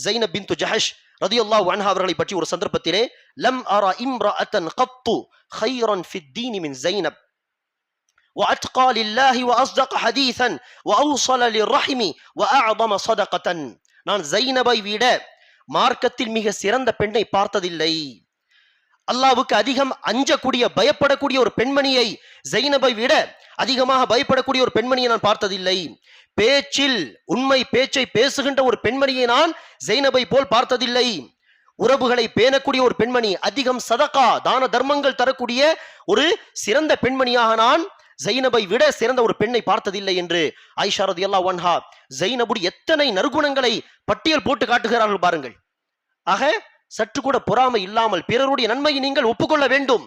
ஸைனப் பின்த் ஜஹஷ் ரலியல்லாஹு அன்ஹா அவர்களை பற்றி ஒரு சந்தர்ப்பத்திலே, லம் அரா இம்ரஅத்தன் கத்து கைரன் ஃபித் தீன் மின் ஸைனப் وأتقى لله وأصدق حديثا وأوصل للرحم وأعظم صدقة. நான் ஸைனபை விட மார்க்கத்தில் மிக சிறந்த பெண்ணை பார்த்ததில்லை. அல்லாஹ்வுக்கு அதிகம் அஞ்சக்கூடிய பயப்படக்கூடிய ஒரு பெண்மணியை, ஸைனபை விட அதிகமாக பயப்படக்கூடிய ஒரு பெண்மணியை நான் பார்த்ததில்லை. பேச்சில் உண்மை பேச்சை பேசுகின்ற ஒரு பெண்மணியை நான் ஸைனபை போல் பார்த்ததில்லை. உறவுகளை பேணக்கூடிய ஒரு பெண்மணி, அதிகம் சதகா தான தர்மங்கள் தரக்கூடிய ஒரு சிறந்த பெண்மணியாக நான் ஸைனபை விட சிறந்த ஒரு பெண்ணை பார்த்ததில்லை என்று ஆயிஷா ரலியல்லாஹு அன்ஹா ஸைனபுடைய எத்தனை நற்குணங்களை பட்டியல் போட்டு காட்டுகிறார்கள் பாருங்கள். ஆக சற்று கூட பொறாமை இல்லாமல் பிறருடைய நன்மையை நீங்கள் ஒப்புக்கொள்ள வேண்டும்.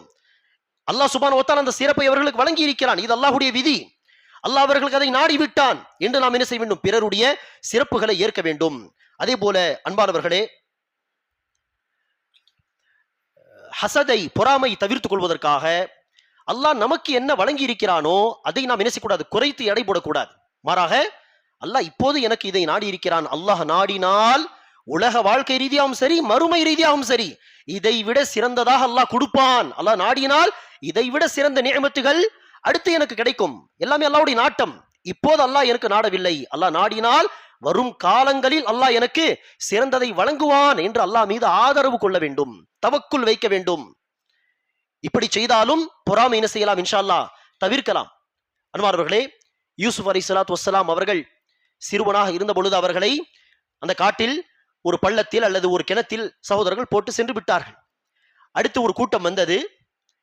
அல்லாஹ் சுப்ஹானஹு வ தஆலா அந்த சிறப்பை அவர்களுக்கு வழங்கி இருக்கிறான். இது அல்லாஹ்வுடைய விதி. அல்லாஹ் அவர்களுக்கு அதை நாடி விட்டான் என்று நாம் என்ன செய்ய வேண்டும், பிறருடைய சிறப்புகளை ஏற்க வேண்டும். அதே போல அன்பானவர்களே, ஹசதை பொறாமை தவிர்த்துக் கொள்வதற்காக அல்லாஹ் நமக்கு என்ன வழங்கி இருக்கிறானோ அதை நாம் என்ன செய்யக்கூடாது, குறைத்து எடை போடக்கூடாது. மாறாக அல்லாஹ் இப்போது எனக்கு இதை நாடி இருக்கிறான், அல்லாஹ் நாடினால் உலக வாழ்க்கை ரீதியாகவும் சரி மறுமை ரீதியாகவும் சரி இதை விட சிறந்ததாக அல்லாஹ் கொடுப்பான். அல்லாஹ் நாடினால் இதை விட சிறந்த நிஅமத்துகள் அடுத்து எனக்கு கிடைக்கும். எல்லாமே அல்லாஹ்வுடைய நாட்டம். இப்போது அல்லாஹ் எனக்கு நாடவில்லை, அல்லாஹ் நாடினால் வரும் காலங்களில் அல்லாஹ் எனக்கு சிறந்ததை வழங்குவான் என்று அல்லாஹ் மீது ஆதரவு கொள்ள வேண்டும், தவக்குல் வைக்க வேண்டும். இப்படி செய்தாலும் பொறாமை என்ன செய்யலாம், இன்ஷா அல்லாஹ் தவிர்க்கலாம். அன்பார்ந்தவர்களே, யூசுப் அலைஹிஸ்ஸலாத்து வஸ்ஸலாம் அவர்கள் சிறுவனாக இருந்த பொழுது அவர்களை அந்த காட்டில் ஒரு பள்ளத்தில் அல்லது ஒரு கிணத்தில் சகோதரர்கள் போட்டு சென்று விட்டார்கள். அடுத்து ஒரு கூட்டம் வந்தது.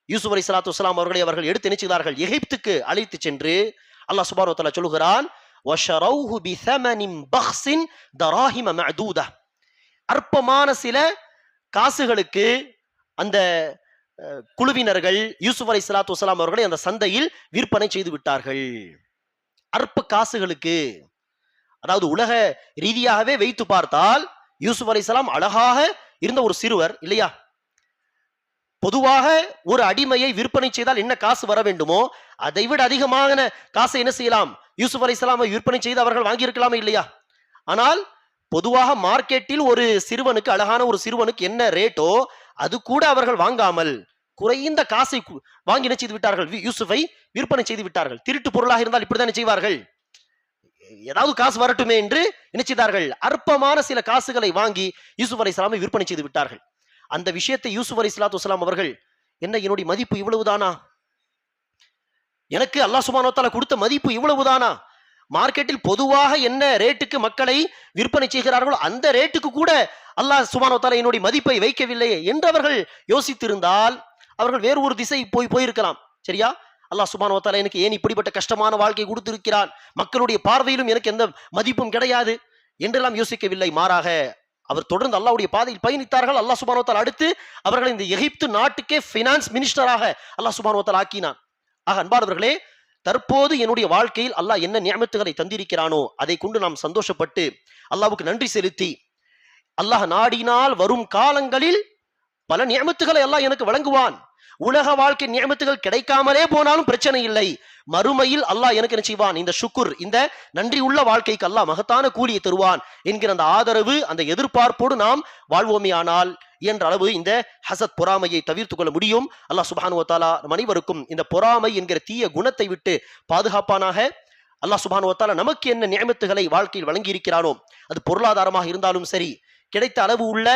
யூசுப் அலைஹிஸ்ஸலாத்து வஸ்ஸலாம் அவர்களை அவர்கள் எடுத்து நினைச்சார்கள், எகிப்துக்கு அழைத்து சென்று அல்லாஹ் சுப்ஹானஹு வ தஆலா சொல்லுகிறான், வஷரௌஹு பிஸமனின் பக்ஸின் தராஹிம மஅதூதா, அற்பமான சில காசுகளுக்கு அந்த குழுவினர்கள் யூசுப் அலைஹிஸ்ஸலாத்து வஸ்ஸலாம் அவர்களை அந்த சந்தையில் விற்பனை செய்து விட்டார்கள். அற்ப காசுகளுக்கு. அதாவது உலக ரீதியாகவே வைத்து பார்த்தால் யூசுப் அலைஹிஸ்ஸலாம் அழகாக இருந்த ஒரு சிறுவர் இல்லையா? பொதுவாக ஒரு அடிமையை விற்பனை செய்தால் என்ன காசு வர வேண்டுமோ அதை விட அதிகமான காசை என்ன செய்யலாம், யூசுப் அலைஹிஸ்ஸலாமை விற்பனை செய்து அவர்கள் வாங்கியிருக்கலாமே இல்லையா? ஆனால் பொதுவாக மார்க்கெட்டில் ஒரு சிறுவனுக்கு, அழகான ஒரு சிறுவனுக்கு என்ன ரேட்டோ அது கூட அவர்கள் வாங்காமல் குறைந்த காசை வாங்கி என்ன செய்து விட்டார்கள், யூசுஃபை விற்பனை செய்து விட்டார்கள். திருட்டு பொருளாக இருந்தால் இப்படிதான் செய்வார்கள், ஏதாவது காசு வரட்டுமே என்று என்ன செய்தார்கள், அற்பமான சில காசுகளை வாங்கி யூசுப் அலைஹிஸ்ஸலாமை விற்பனை செய்து விட்டார்கள். அந்த விஷயத்தை யூசுப் அலைஹிஸ்ஸலாத்து வஸ்ஸலாம் அவர்கள், என்ன என்னுடைய மதிப்பு இவ்வளவுதானா, எனக்கு அல்லாஹ் சுப்ஹானஹு வ தஆலா கொடுத்த மதிப்பு இவ்வளவுதானா, மார்க்கெட்டில் பொதுவாக என்ன ரேட்டுக்கு மக்களை விற்பனை செய்கிறார்களோ அந்த ரேட்டுக்கு கூட அல்லாஹ் சுப்ஹானஹு வ தஆலா என்னுடைய மதிப்பை வைக்கவில்லையே என்று அவர்கள் யோசித்திருந்தால் அவர்கள் வேறு ஒரு திசை போயிருக்கலாம். சரியா? அல்லாஹ் சுப்ஹானஹு வ தஆலா எனக்கு ஏன் இப்படிப்பட்ட கஷ்டமான வாழ்க்கை கொடுத்திருக்கிறான், மக்களுடைய பார்வையிலும் எனக்கு எந்த மதிப்பும் கிடையாது என்றெல்லாம் யோசிக்கவில்லை. மாறாக அவர் தொடர்ந்து அல்லாஹ்வுடைய பாதையில் பயணித்தார்கள். அல்லாஹ் சுப்ஹானஹு வ தஆலா அடுத்து அவர்கள் இந்த எகிப்து நாட்டுக்கே ஃபைனான்ஸ் மினிஸ்டராக அல்லாஹ் சுப்ஹானஹு வ தஆலா ஆக்கினான். ஆக அன்பார்ந்தவர்களே, தற்போது என்னுடைய வாழ்க்கையில் அல்லாஹ் என்ன நியமத்துகளை தந்திருக்கிறானோ அதை கொண்டு நாம் சந்தோஷப்பட்டு அல்லாஹ்வுக்கு நன்றி செலுத்தி, அல்லாஹ் நாடினால் வரும் காலங்களில் பல நியமத்துகளை அல்லாஹ் எனக்கு வழங்குவான். உலக வாழ்க்கை நியமத்துகள் கிடைக்காமலே போனாலும் பிரச்சனை இல்லை, மறுமையில் அல்லாஹ் எனக்கு என்ன செய்வான், இந்த ஷுக்குர், இந்த நன்றி உள்ள வாழ்க்கைக்கு அல்லாஹ் மகத்தான கூலியை தருவான் என்கிற அந்த ஆதரவு, அந்த எதிர்பார்ப்போடு நாம் வாழ்வோமே ஆனால் என்ற அளவு இந்த ஹசத் பொறாமையை தவிர்த்து கொள்ள முடியும். அல்லாஹ் சுப்ஹானஹு வ தஆலா நம் அனைவருக்கும் இந்த பொறாமை என்கிற தீய குணத்தை விட்டு பாதுகாப்பானாக. அல்லாஹ் சுப்ஹானஹு வ தஆலா நமக்கு என்ன நியமத்துகளை வாழ்க்கையில் வழங்கி இருக்கிறானோ, அது பொருளாதாரமாக இருந்தாலும் சரி, கிடைத்த அளவு உள்ள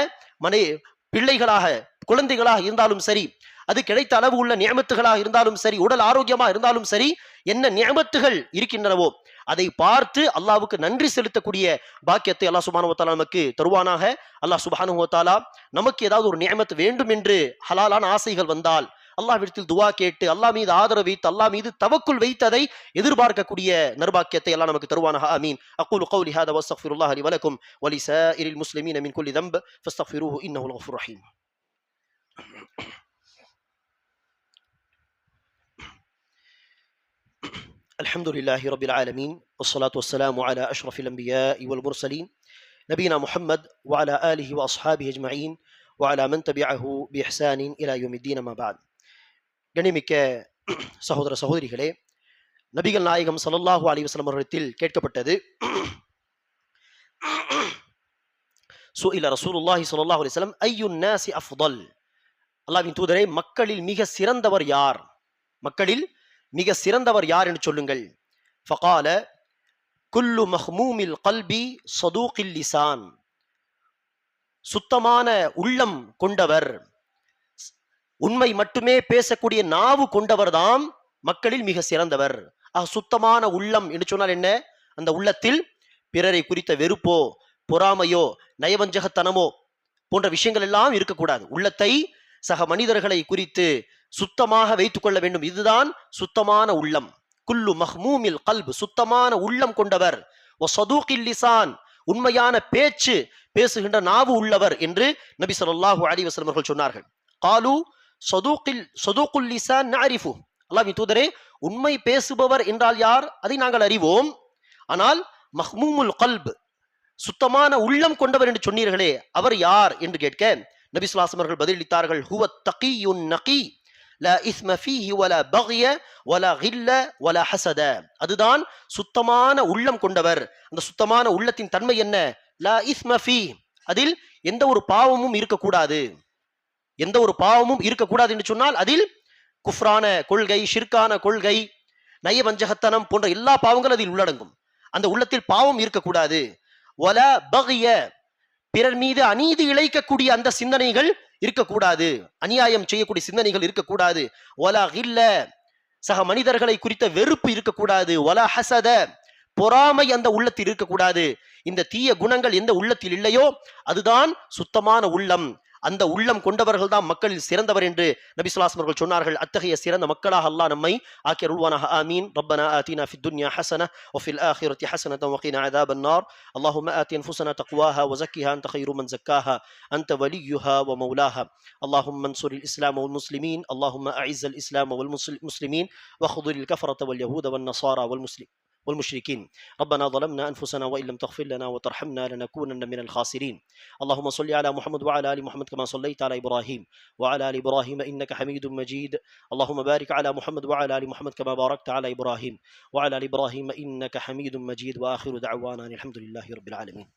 பிள்ளைகளாக குழந்தைகளாக இருந்தாலும் சரி, அது கிடைத்த அளவு உள்ள நியமத்துகளாக இருந்தாலும் சரி, உடல் ஆரோக்கியமாக இருந்தாலும் சரி, என்ன நியமத்துகள் இருக்கின்றனவோ அதை பார்த்து அல்லாஹ்வுக்கு நன்றி செலுத்தக்கூடிய பாக்கியத்தை அல்லாஹ் சுப்ஹானஹு வ தஆலா நமக்கு தருவானாக. அல்லாஹ் சுப்ஹானஹு வ தஆலா நமக்கு ஏதாவது ஒரு நியமத் வேண்டும் என்று ஹலாலான ஆசைகள் வந்தால் அல்லாஹ்விடத்தில் துஆ கேட்டு அல்லாஹ் மீது ஆதரவு வைத்து அல்லாஹ் மீது தவக்குல் வைத்ததை எதிர்பார்க்கக்கூடிய நர்பாக்கியத்தை அல்லாஹ் நமக்கு தருவானாக. ஆமீன். அகூலு கௌலி ஹாதா வஸ்தக்ஃபிருல்லாஹ லி வ லக்கும் வ லிஸாயிரில் முஸ்லிமீன மின் குல்லி தன்ப் ஃபஸ்தக்ஃபிரூஹு இன்னஹுல் கஃபூர் ரஹீம். الحمد لله رب العالمين والصلاة والسلام على أشرف الأنبياء والمرسلين نبينا محمد وعلى آله وأصحابه أجمعين وعلى من تبعه بإحسان إلى يوم الدين ما بعد. கண்ணியமிக்க சகோதர சகோதரிகளே, நபிகள் நாயகம் ஸல்லல்லாஹு அலைஹி வஸல்லம் அவர்களிடத்தில் கேட்கப்பட்டது, சுஇல ரசூலுல்லாஹி ஸல்லல்லாஹு அலைஹி வஸல்லம் அய்யுன் நாஸி அஃதல், அல்லாஹ்வின் தூதரே மக்களில் மிக சிறந்தவர் யார், மக்களில் மிக சிறந்தவர் யார் என்று சொல்லுங்கள். ஃபகால குல்லு மஹ்மூமில் கல்பி சதூகில் லிசான், சுத்தமான உள்ளம் கொண்டவர், உண்மை மட்டுமே பேசக்கூடிய நாவு கொண்டவர் தான் மக்களில் மிக சிறந்தவர். சுத்தமான உள்ளம் என்று சொன்னால் என்ன, அந்த உள்ளத்தில் பிறரை குறித்த வெறுப்போ பொறாமையோ நயவஞ்சகத்தனமோ போன்ற விஷயங்கள் எல்லாம் இருக்கக்கூடாது. உள்ளத்தை சக மனிதர்களை குறித்து சுத்தமாக வைத்துக் கொள்ள வேண்டும். இதுதான் சுத்தமான உள்ளம். குல்லு மஹ்மூமில் கல்ப், சுத்தமான உள்ளம் கொண்டவர். ஒ சதூகில் லிசான், உண்மையான பேச்சு பேசுகின்ற நாவு உள்ளவர் என்று நபி ஸல்லல்லாஹு அலைஹி வஸல்லம் அவர்கள் சொன்னார்கள். காலு சதூகுல் லிசான் நஅரிஃபு, அல்லாஹ்வின் தூதரே உண்மை பேசுபவர் என்றால் யார், அதை நாங்கள் அறிவோம். ஆனால் மஹ்மூமுல் கல்ப், சுத்தமான உள்ளம் கொண்டவர் என்று சொன்னீர்களே அவர் யார் என்று கேட்க நபி ஸல்லல்லாஹு அலைஹி வஸல்லம் அவர்கள் பதிலளித்தார்கள், ஹுவ தகியுன் நகி லா இஸ்ம ஃபீஹி வலா பக்ய வலா கில்ல வலா ஹஸத, அதுதான் சுத்தமான உள்ளம் கொண்டவர். அந்த சுத்தமான உள்ளத்தின் தன்மை என்ன, லா இஸ்ம ஃபீ, அதில் எந்த ஒரு பாவமும் இருக்கக்கூடாது. எந்த ஒரு பாவமும் இருக்கக்கூடாது என்று சொன்னால் அதில் குஃப்ரான கொள்கை, ஷிர்கான கொள்கை, நயவஞ்சகத்தனம் போன்ற எல்லா பாவங்களும் அதில் உள்ளடங்கும். அந்த உள்ளத்தில் பாவம் இருக்கக்கூடாது. வலா பக்ய, பிறர் மீது அநீதி இழைக்கக்கூடிய அந்த சிந்தனைகள் இருக்கக்கூடாது, அநியாயம் செய்யக்கூடிய சிந்தனைகள் இருக்கக்கூடாது. வலா கில்ல, சக மனிதர்களை குறித்த வெறுப்பு இருக்கக்கூடாது. வலா ஹசத, பொறாமை அந்த உள்ளத்தில் இருக்கக்கூடாது. இந்த தீய குணங்கள் எந்த உள்ளத்தில் இல்லையோ அதுதான் சுத்தமான உள்ளம். அந்த உள்ளம் கொண்டவர்கள் தான் மக்களில் சிறந்தவர் என்று நபி ஸல்லல்லாஹு அலைஹி வஸல்லம் சொன்னார்கள். அத்தகைய சிறந்த மக்களாக அல்லாஹ் நம்மை ஆக்கி அருள்வானாக. ஆமீன். ரப்பனா ஆத்தினா ஃபித் துன்யா ஹஸன வ ஃபில் ஆখিরাতি ஹஸனத வ கினா அஸாபன் நார். அல்லாஹும்ம ஆத்தி அன்ஃபுஸனா தக்வாஹா வ ஸக்கிஹா அன்த கைரு மன் ஸக்காஹா அன்த வலியுஹா வ மௌலாஹா. அல்லாஹும்ம அன்சுரில் இஸ்லாம் வல் முஸ்லிமீன். அல்லாஹும்ம அஇஸ்ஸல் இஸ்லாம் வல் முஸ்லிமீன் வ ഖுதுல் கஃபரத வல் யஹூத வன் நஸாரா والمشركين. ربنا ظلمنا أنفسنا وإن لم تغفر لنا وترحمنا لنكونن من الخاسرين. اللهم صل على محمد وعلى آل محمد كما صليت على إبراهيم وعلى آل إبراهيم إنك حميد مجيد. اللهم بارك على محمد وعلى آل محمد كما باركت على إبراهيم وعلى آل إبراهيم إنك حميد مجيد. وآخر دعوانا الحمد لله رب العالمين.